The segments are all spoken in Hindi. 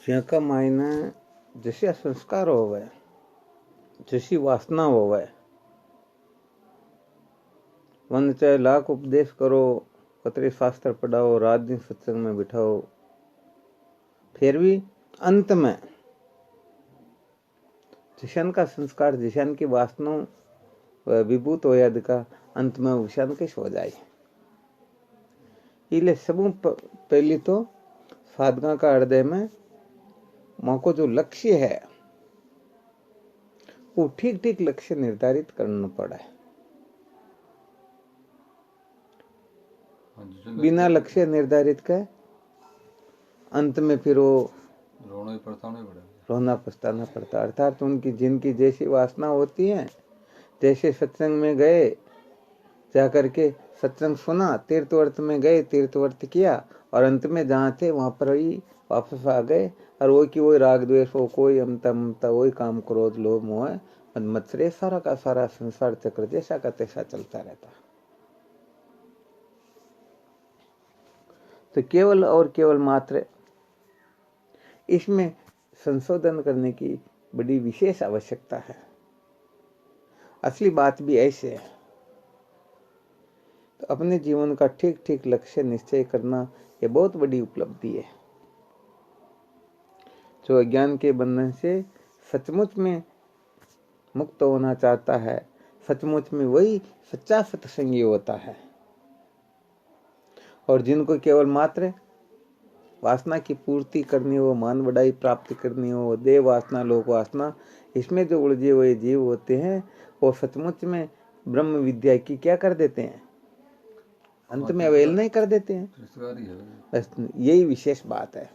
ज्याका मायने जैसे संस्कार होवे, जैसी वासना होवे, वन चाहे लाख उपदेश करो, कतरे शास्त्र पढ़ाओ, रात दिन सत्संग में बिठाओ, फिर भी अंत में जिशन का संस्कार, जिशन की वासना विभूत हो यद का अंत में विषाद किस हो जाए। इसलिए सब पहली तो साधना का हृदय में माँ को जो लक्ष्य है वो ठीक ठीक लक्ष्य निर्धारित करना पड़ा है। बिना लक्ष्य निर्धारित के अंत में फिर वो रोना पछताना पड़ता। अर्थात उनकी जिनकी जैसी वासना होती है, जैसे सत्संग में गए, जाकर के सत्संग सुना, तीर्थवर्त में गए, तीर्थवर्त किया और अंत में जहाँ थे वहां पर ही वापस आ गए और वो की वही राग द्वेष हो, कोई अमता ममता, वही काम क्रोध लोभ मोह मत्सरे, सारा का सारा संसार चक्र जैसा का तैसा चलता रहता। तो केवल और केवल मात्र इसमें संशोधन करने की बड़ी विशेष आवश्यकता है। असली बात भी ऐसे है। तो अपने जीवन का ठीक ठीक लक्ष्य निश्चय करना ये बहुत बड़ी उपलब्धि है। जो अज्ञान के बंधन से सचमुच में मुक्त होना चाहता है, सचमुच में वही सच्चा सत्संगी होता है। और जिनको केवल मात्र वासना की पूर्ति करनी हो, मान बढ़ाई प्राप्ति करनी हो, देह वासना लोक वासना, इसमें जो उलझे हुए जीव होते हैं वो सचमुच में ब्रह्म विद्या की क्या कर देते हैं, अंत में अवहेलना ही कर देते हैं। बस यही विशेष बात है।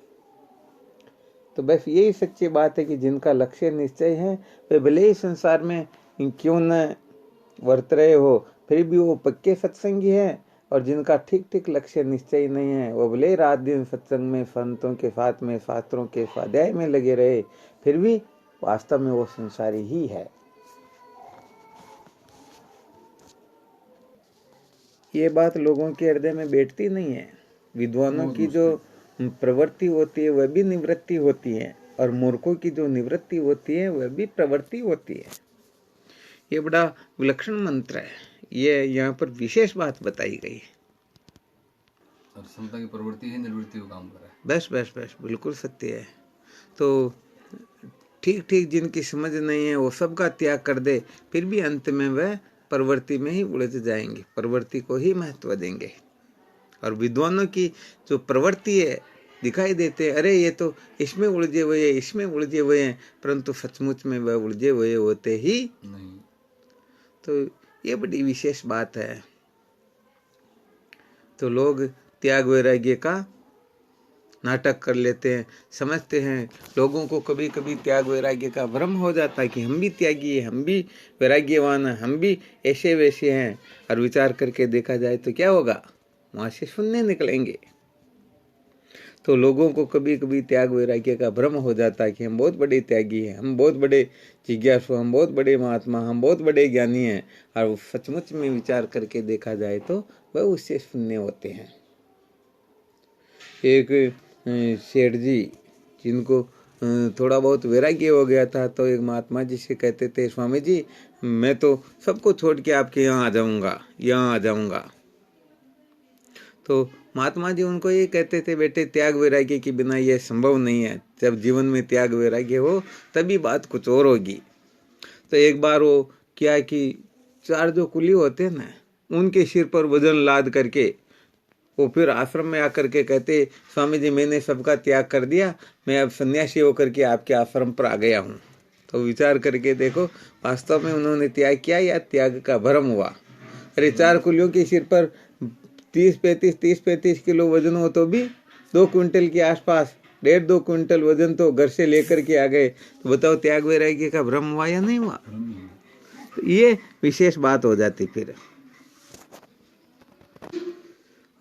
तो बस यही सच्ची बात है कि जिनका लक्ष्य निश्चय है वे भले ही संसार में क्यों न वर्त रहे हो, फिर भी वो पक्के सत्संगी है। और जिनका ठीक ठीक लक्ष्य निश्चय नहीं है वो भले रात दिन सत्संग में, संतों के साथ में, शास्त्रों के स्वाध्याय में लगे रहे, फिर भी वास्तव में वो संसारी ही है। ये बात लोगों के हृदय में बैठती नहीं है। विद्वानों की जो प्रवृत्ति होती है वह भी निवृत्ति होती है, और मूर्खों की जो निवृत्ति होती है वह भी प्रवृत्ति होती है। ये बड़ा विलक्षण मंत्र है। ये यहाँ पर विशेष बात बताई गई है। और समता की प्रवृत्ति ही निवृत्ति को काम कर रहा है। बस बस बस बिल्कुल सत्य है। तो ठीक ठीक जिनकी समझ नहीं है वो सबका त्याग कर दे, फिर भी अंत में वह प्रवृत्ति में ही उलझ जाएंगे, प्रवृत्ति को ही महत्व देंगे। और विद्वानों की जो प्रवृत्ति है दिखाई देते हैं, अरे ये तो इसमें उलझे हुए हैं, इसमें उलझे हुए हैं, परंतु सचमुच में वह उलझे हुए होते ही नहीं। तो ये बड़ी विशेष बात है। तो लोग त्याग वैराग्य का नाटक कर लेते हैं, समझते हैं। लोगों को कभी कभी त्याग वैराग्य का भ्रम हो जाता है कि हम भी त्यागी हैं, हम भी वैराग्यवान हैं, हम भी ऐसे वैसे हैं। और विचार करके देखा जाए तो क्या होगा, वहां से शून्य निकलेंगे। तो लोगों को कभी कभी त्याग वैराग्य का भ्रम हो जाता है कि हम बहुत बड़े त्यागी हैं, हम बहुत बड़े जिज्ञासु, हम बहुत बड़े महात्मा, हम बहुत बड़े ज्ञानी हैं। और सचमुच में विचार करके देखा जाए तो वह उससे शून्य होते हैं। एक सेठ जी जिनको थोड़ा बहुत वैराग्य हो गया था, तो एक महात्मा जी से कहते थे, स्वामी जी मैं तो सबको छोड़ के आपके यहाँ आ जाऊंगा, यहाँ आ जाऊंगा। तो महात्मा जी उनको ये कहते थे, बेटे त्याग वैराग्य के बिना यह संभव नहीं है। जब जीवन में त्याग वैराग्य हो तभी बात कुछ और होगी। तो एक बार वो क्या कि 4 जो कुली होते हैं ना, उनके सिर पर वजन लाद करके वो फिर आश्रम में आकर के कहते, स्वामी जी मैंने सबका त्याग कर दिया, मैं अब सन्यासी होकर के आपके आश्रम पर आ गया हूँ। तो विचार करके देखो, वास्तव में उन्होंने त्याग किया या त्याग का भ्रम हुआ। अरे 4 कुलियों के सिर पर 30-35 किलो वजन हो तो भी 2 क्विंटल के आसपास, 1.5-2 क्विंटल वजन तो घर से लेकर के आ गए। तो बताओ त्याग वैराग्य का भ्रम हुआ या नहीं हुआ? तो ये विशेष बात हो जाती। फिर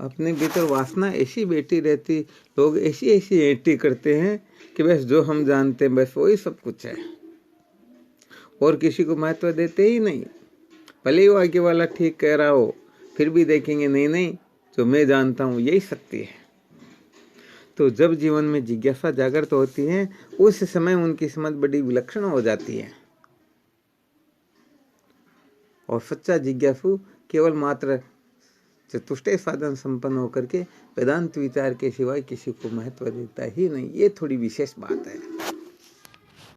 अपने भीतर वासना ऐसी बैठी रहती, लोग ऐसी ऐसी एंटी करते हैं कि बस जो हम जानते हैं बस वही सब कुछ है, और किसी को महत्व देते ही नहीं। भले ही वो आगे वाला ठीक कह रहा हो, फिर भी देखेंगे नहीं नहीं जो मैं जानता हूँ यही सत्य है। तो जब जीवन में जिज्ञासा जागृत होती है उस समय उनकी समझ बड़ी विलक्षण हो जाती है। और सच्चा जिज्ञासु केवल मात्र चतुष्टय साधन संपन्न होकर के वेदांत विचार के सिवाय किसी को महत्व देता ही नहीं। ये थोड़ी विशेष बात है।